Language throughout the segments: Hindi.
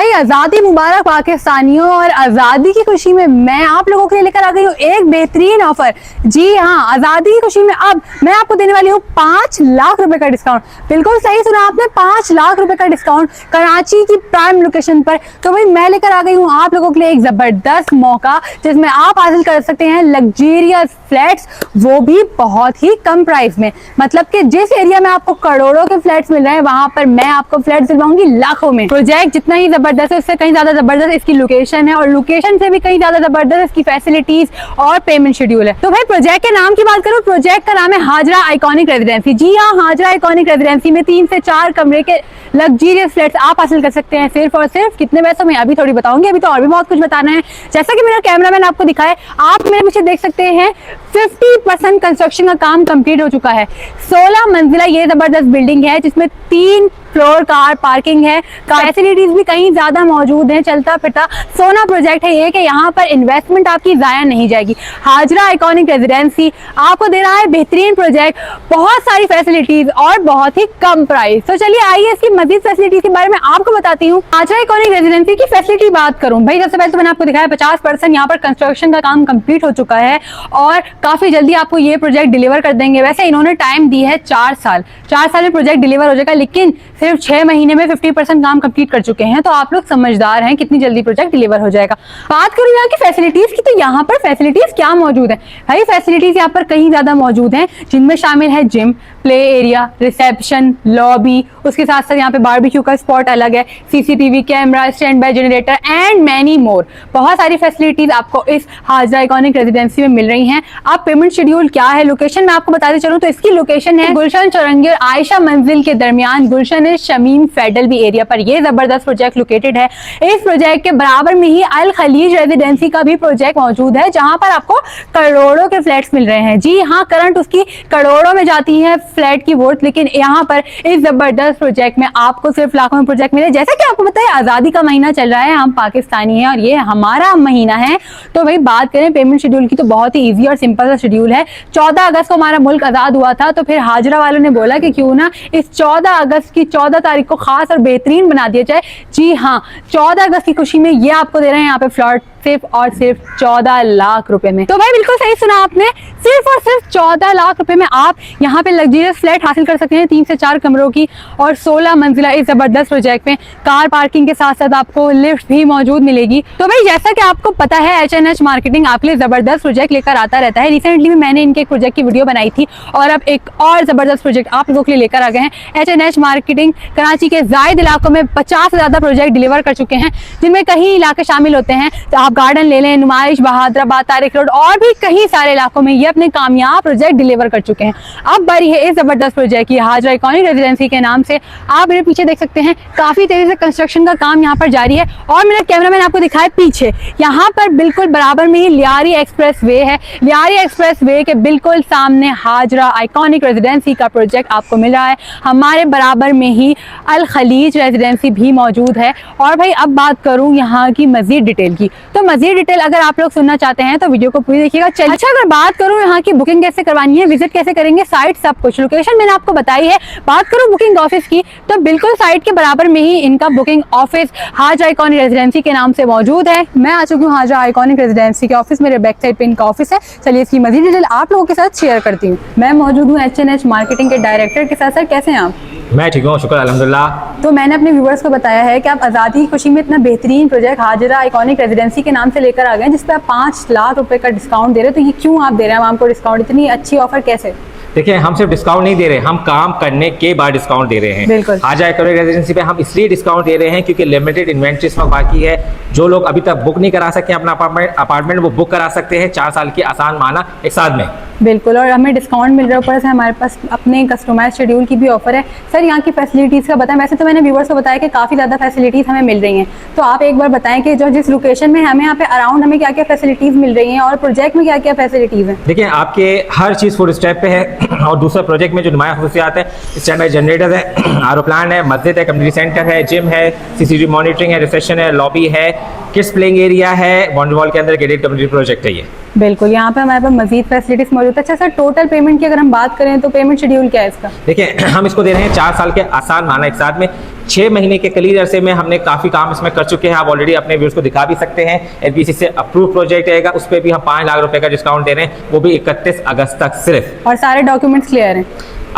भाई आज़ादी मुबारक पाकिस्तानियों, और आज़ादी की खुशी में मैं आप लोगों के लिए लेकर आ गई हूँ एक बेहतरीन ऑफर। जी हाँ, आज़ादी की खुशी में अब मैं आपको देने वाली हूँ 5 लाख रुपए का डिस्काउंट। बिल्कुल सही सुना आपने, 5 लाख रुपए का डिस्काउंट कराची की प्राइम लोकेशन पर। तो भाई मैं लेकर आ गई हूँ आप लोगों के लिए एक जबरदस्त मौका, जिसमें आप हासिल कर सकते हैं लग्जरियस फ्लैट्स, वो भी बहुत ही कम प्राइस में। मतलब कि जिस एरिया में आपको करोड़ों के फ्लैट्स मिल रहे हैं, वहां पर मैं आपको फ्लैट दिलवाऊंगी लाखों में। प्रोजेक्ट जितना ही जबरदस्त है, उससे कहीं ज्यादा जबरदस्त इसकी लोकेशन है, और लोकेशन से भी कहीं ज्यादा जबरदस्त इसकी फैसिलिटीज और पेमेंट शेड्यूल है। तो भाई प्रोजेक्ट के नाम की बात करूं, प्रोजेक्ट का नाम है हाजरा आइकॉनिक रेजिडेंसी। जी हाँ, हाजरा आइकॉनिक रेजिडेंसी में 3 से 4 कमरे के लग्जरियस फ्लैट्स आप हासिल कर सकते हैं सिर्फ और सिर्फ कितने पैसों में, अभी थोड़ी बताऊंगी, अभी तो और भी बहुत कुछ बताना है। जैसा कि मेरा कैमरामैन आपको दिखाए, आप मेरे पीछे देख सकते हैं 50% कंस्ट्रक्शन का काम कंप्लीट हो चुका है। 16 मंजिला ये जबरदस्त बिल्डिंग है, जिसमें 3 फ्लोर कार पार्किंग है, फैसिलिटीज भी कहीं ज्यादा मौजूद है। चलता फिरता सोना प्रोजेक्ट है ये, कि यहाँ पर इन्वेस्टमेंट आपकी जाया नहीं जाएगी। हाजरा आइकॉनिक रेजिडेंसी आपको दे रहा है बेहतरीन प्रोजेक्ट, बहुत सारी फैसिलिटीज और बहुत ही कम प्राइस। तो चलिए आइए इसकी मजीद फैसिलिटीज के बारे में आपको बताती हूँ। हाजरा आइकॉनिक रेजिडेंसी की फैसिलिटी बात करूँ, भाई सबसे पहले तो मैंने आपको दिखाया 50% यहाँ पर कंस्ट्रक्शन का काम कंप्लीट हो चुका है, और काफी जल्दी आपको ये प्रोजेक्ट डिलीवर कर देंगे। वैसे इन्होंने टाइम दी है 4 साल, 4 साल में प्रोजेक्ट डिलीवर हो जाएगा, लेकिन सिर्फ 6 महीने में 50% काम कंप्लीट कर चुके हैं। तो आप लोग समझदार हैं, कितनी जल्दी प्रोजेक्ट डिलीवर हो जाएगा। बात करूं यहाँ की फैसिलिटीज की, तो यहाँ पर फैसिलिटीज क्या मौजूद है भाई, फैसिलिटीज यहाँ पर कहीं ज्यादा मौजूद हैं, जिनमें शामिल है gym, play area, reception, lobby, उसके साथ साथ यहाँ पे बारबेक्यू का स्पॉट अलग है, CCTV camera, stand by generator and many more. बहुत सारी फैसिलिटीज आपको इस हाजरा आइकॉनिक रेजिडेंसी में मिल रही हैं। अब पेमेंट शेड्यूल क्या है, लोकेशन मैं आपको बताते चलूं, तो इसकी लोकेशन है गुलशन चौरंगी और आयशा मंजिल के दरमियान, गुलशन शमीम फेडरल बी एरिया पर ये जबरदस्त प्रोजेक्ट लोकेटेड है। इस प्रोजेक्ट के बराबर में ही अल खलीज रेजिडेंसी का भी प्रोजेक्ट मौजूद है, जहां पर आपको करोड़ों के फ्लैट्स मिल रहे हैं। जी हाँ, करंट उसकी करोड़ों में जाती है फ्लैट की वोट, लेकिन यहाँ पर इस जबरदस्त प्रोजेक्ट में आपको सिर्फ लाखों में प्रोजेक्ट मिले। जैसा कि आपको पता है आजादी का महीना चल रहा है, हम पाकिस्तानी हैं और ये हमारा महीना है। तो भाई बात करें पेमेंट शेड्यूल की, तो बहुत ही इजी और सिंपल सा शेड्यूल है। 14 अगस्त को हमारा मुल्क आजाद हुआ था, तो फिर हाजरा वालों ने बोला कि क्यों ना इस 14 अगस्त की 14 तारीख को खास और बेहतरीन बना दिया जाए। जी हाँ, 14 अगस्त की खुशी में ये आपको दे रहे हैं यहाँ पे फ्लैट सिर्फ और सिर्फ 14 लाख रुपए में। तो भाई बिल्कुल सही सुना आपने, सिर्फ और सिर्फ 14 लाख रुपए में आप यहाँ पे लग्जरियस फ्लैट हासिल कर सकते हैं, 3 से 4 कमरों की और 16 मंजिला इस जबरदस्त प्रोजेक्ट में। कार पार्किंग के साथ साथ आपको लिफ्ट भी मौजूद मिलेगी। तो भाई जैसा कि आपको पता है H&H मार्केटिंग आपके लिए जबरदस्त प्रोजेक्ट लेकर आता रहता है। रिसेंटली भी मैंने इनके एक प्रोजेक्ट की वीडियो बनाई थी, और अब एक और जबरदस्त प्रोजेक्ट आप लोगों के लिए लेकर आ गए हैं। H&H मार्केटिंग कराची के जायद इलाकों में 50 से ज्यादा प्रोजेक्ट डिलीवर कर चुके हैं, जिनमें कई इलाके शामिल होते हैं। तो आप गार्डन ले लें, नुमाइश, बहादराबाद, तारिक रोड और भी कई सारे इलाकों में ये अपने कामयाब प्रोजेक्ट डिलीवर कर चुके हैं। अब बारी है इस जबरदस्त प्रोजेक्ट की, हाजरा आइकॉनिक रेजिडेंसी के नाम से। आप मेरे पीछे देख सकते हैं काफी तेजी से कंस्ट्रक्शन का काम यहाँ पर जारी है, और मेरा कैमरामैन आपको दिखाए पीछे, यहाँ पर बिल्कुल बराबर में ही लियारी एक्सप्रेस वे है। लियारी एक्सप्रेस वे के बिल्कुल सामने हाजरा आइकॉनिक रेजिडेंसी का प्रोजेक्ट आपको मिल रहा है। हमारे बराबर में ही अल खलीज रेजिडेंसी भी मौजूद है। और भाई अब बात करूँ यहाँ की मजीद डिटेल की, तो मजीद डिटेल अगर आप लोग सुनना चाहते हैं तो वीडियो को पूरी देखिएगा। चलिए, अच्छा अगर बात करूं यहाँ की बुकिंग कैसे करवानी है, विजिट कैसे करेंगे, साइट सब कुछ, लोकेशन मैंने आपको बताई है। बात करूं बुकिंग ऑफिस की, तो बिल्कुल साइट के बराबर में ही इनका booking office Hajra iconic residency के नाम से मौजूद है। मैं आ चुकी हूँ हाजरा आइकॉनिक रेजिडेंसी के ऑफिस, मेरे बैक साइड पे इनका ऑफिस है। चलिए इसकी मजीद डिटेल आप लोगों के साथ शेयर करती हूँ। मैं मौजूद हूँ H&H मार्केटिंग के डायरेक्टर के साथ। सर कैसे हैं आप? मैं ठीक हूँ, शुक्र अल्हम्दुलिल्लाह। तो मैंने अपने व्यूअर्स को बताया है कि आप आज़ादी की खुशी में इतना बेहतरीन प्रोजेक्ट हाजरा आइकॉनिक रेजिडेंसी के नाम से लेकर आ गए हैं, जिस पे आप 5 लाख रुपए का डिस्काउंट दे रहे हैं। तो ये क्यों आप दे रहे हैं हमको डिस्काउंट, इतनी अच्छी ऑफर कैसे? देखिए, हम सिर्फ डिस्काउंट नहीं दे रहे, हम काम करने के बाद डिस्काउंट दे रहे हैं। बिल्कुल। हाजरा आइकॉनिक रेजिडेंसी पे हम इसलिए डिस्काउंट दे रहे हैं क्योंकि लिमिटेड इन्वेंट्री इस वक्त बाकी है। जो लोग अभी तक बुक नहीं करा सके अपना अपार्टमेंट वो बुक करा सकते हैं 4 साल की आसान माना एक साथ में। बिल्कुल, और हमें डिस्काउंट मिल रहा है, ऊपर से हमारे पास अपने कस्टमाइज शेड्यूल की भी ऑफर है। सर यहाँ की फैसिलिटीज़ का बताएं। वैसे तो मैंने व्यूअर्स को बताया कि काफ़ी ज़्यादा फैसिलिटीज़ हमें मिल रही हैं, तो आप एक बार बताएं कि जो जिस लोकेशन में हमें यहाँ पे अराउंड हमें क्या क्या फैसिलिटीज़ मिल रही हैं, और प्रोजेक्ट में क्या क्या फैसिलिटीज़ हैं। देखिए, आपके हर चीज़ फुल स्टेप पे है। और दूसरा प्रोजेक्ट में जो नुमाया खसूसियात है, स्टैंड बाय जनरेटर है, आरओ प्लांट है, मस्जिद है, कम्युनिटी सेंटर है, जिम है, सीसीटीवी मॉनिटरिंग है, रिसेप्शन है, लॉबी है, किड्स प्लेइंग एरिया है, बाउंड्री वॉल के अंदर गेटेड कम्युनिटी प्रोजेक्ट है ये। बिल्कुल, यहाँ पे हमारे पास मजीद फैसिलिटीज मौजूद है। अच्छा सर, टोटल पेमेंट की अगर हम बात करें तो पेमेंट शेड्यूल क्या है इसका? देखिए हम इसको दे रहे हैं 4 साल के आसान माना एक साथ में 6 महीने के क्लियर अरसे में हमने काफ़ी काम इसमें कर चुके हैं। आप ऑलरेडी अपने व्यूअर्स को दिखा भी सकते हैं। एलबीसी से अप्रूव प्रोजेक्ट रहेगा, उस पर भी हम 5 लाख रुपए का डिस्काउंट दे रहे हैं, वो भी 31 अगस्त तक सिर्फ। और सारे डॉक्यूमेंट्स क्लियर हैं?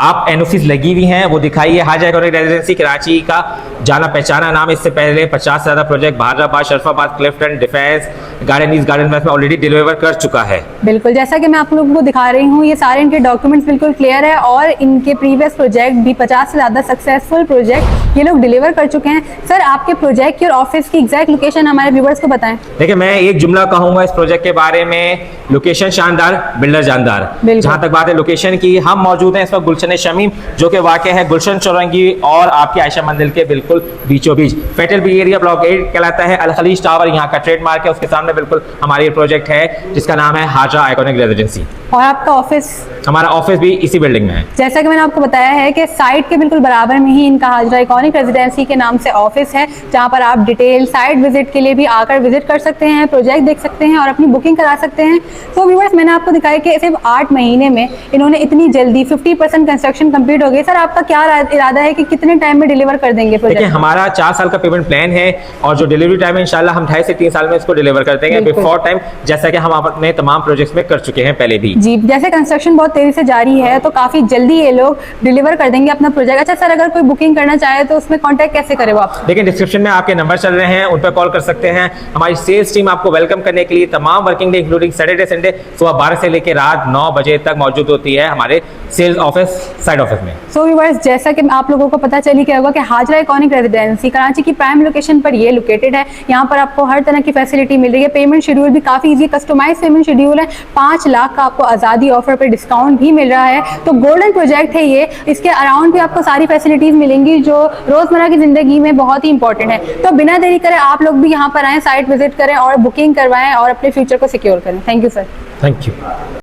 आप एनओसीज लगी हुई हैं वो दिखाइए। हाज आइकॉनिक रेजिडेंसी कराची का जाना पहचाना नाम, इससे पहले 50 से ज़्यादा प्रोजेक्ट बहादुराबाद, शरफाबाद, क्लिफ्टन, डिफेंस, गार्डन ईस्ट, गार्डन वेस्ट में ऑलरेडी डिलीवर कर चुका है। बिल्कुल, जैसा कि मैं आप लोगों को दिखा रही हूँ, ये सारे इनके डॉक्यूमेंट्स बिल्कुल क्लियर है और इनके प्रीवियस प्रोजेक्ट भी 50 से ज़्यादा सक्सेसफुल प्रोजेक्ट ये लोग डिलीवर कर चुके हैं। सर, आपके प्रोजेक्ट की और ऑफिस की एग्जैक्ट लोकेशन हमारे व्यूवर्स को बताएं। देखिए मैं एक जुमला कहूँगा इस प्रोजेक्ट के बारे में, लोकेशन शानदार, बिल्डर जानदार। जहाँ तक बात है लोकेशन की, हम मौजूद हैं इस वक्त गुलशन शमीम, जो कि वाक़ है गुलशन चौरंगी और आपकी आयशा मंदिर के बिल्कुल बीचों बीच। फेटल बी एरिया ब्लॉक 8 कहलाता है। अल खलीज टावर यहाँ का ट्रेडमार्क है, उसके सामने बिल्कुल हमारा ये प्रोजेक्ट है जिसका नाम है हाजरा आइकॉनिक रेजिडेंसी। और आपका ऑफिस? हमारा ऑफिस भी इसी बिल्डिंग में है। जैसा कि मैंने आपको बताया है कि साइट के बिल्कुल बराबर में ही इनका हाजरा आइकॉनिक रेजिडेंसी के नाम से ऑफिस है, जहां पर आप डिटेल साइट विजिट के लिए भी आकर विजिट कर सकते हैं, प्रोजेक्ट देख सकते हैं और अपनी बुकिंग करा सकते हैं। तो व्यूअर्स, मैंने आपको दिखाया कि सिर्फ 8 महीने में इन्होंने इतनी जल्दी 50% कंस्ट्रक्शन कंप्लीट हो गई। सर, आपका क्या इरादा है कि कितने टाइम में डिलीवर कर देंगे प्रोजेक्ट? देखिए हमारा 4 साल का पेमेंट प्लान है और जो डिलीवरी टाइम है इंशाल्लाह हम 2.5 से 3 साल में इसको डिलीवर कर देंगे बिफोर टाइम, जैसा कि हम अपने तमाम प्रोजेक्ट्स में कर चुके हैं पहले भी। जी, जैसे कंस्ट्रक्शन बहुत तेजी से जारी है तो काफी जल्दी ये लोग डिलीवर कर देंगे अपना प्रोजेक्ट। अच्छा सर, अगर कोई बुकिंग करना चाहे तो उसमें कांटेक्ट कैसे करे वो आप? देखिए डिस्क्रिप्शन में आपके नंबर चल रहे हैं, उन पर कॉल कर सकते हैं। हमारी सेल्स टीम आपको वेलकम करने के लिए तमाम working day including Saturday Sunday सुबह 12 से लेकर रात 9 बजे तक मौजूद होती है हमारे सेल्स ऑफिस साइड ऑफिस में। सो व्यूअर्स, जैसा कि आप लोगों को पता चली क्या होगा कि हाजरा आइकॉनिक रेजिडेंसी कराची की प्राइम लोकेशन पर ये लोकेटेड है। यहाँ पर आपको हर तरह की फैसिलिटी मिल रही है। पेमेंट शेड्यूल भी काफी इजी कस्टमाइज पेमेंट शेड्यूल है। 5 लाख का आपको आज़ादी ऑफर पर डिस्काउंट भी मिल रहा है। तो गोल्डन प्रोजेक्ट है ये, इसके अराउंड भी आपको सारी फैसिलिटीज मिलेंगी जो रोजमर्रा की जिंदगी में बहुत ही इंपॉर्टेंट है। तो बिना देरी करें आप लोग भी यहाँ पर आएँ, साइट विजिट करें और बुकिंग करवाएं और अपने फ्यूचर को सिक्योर करें। Thank you sir. Thank you.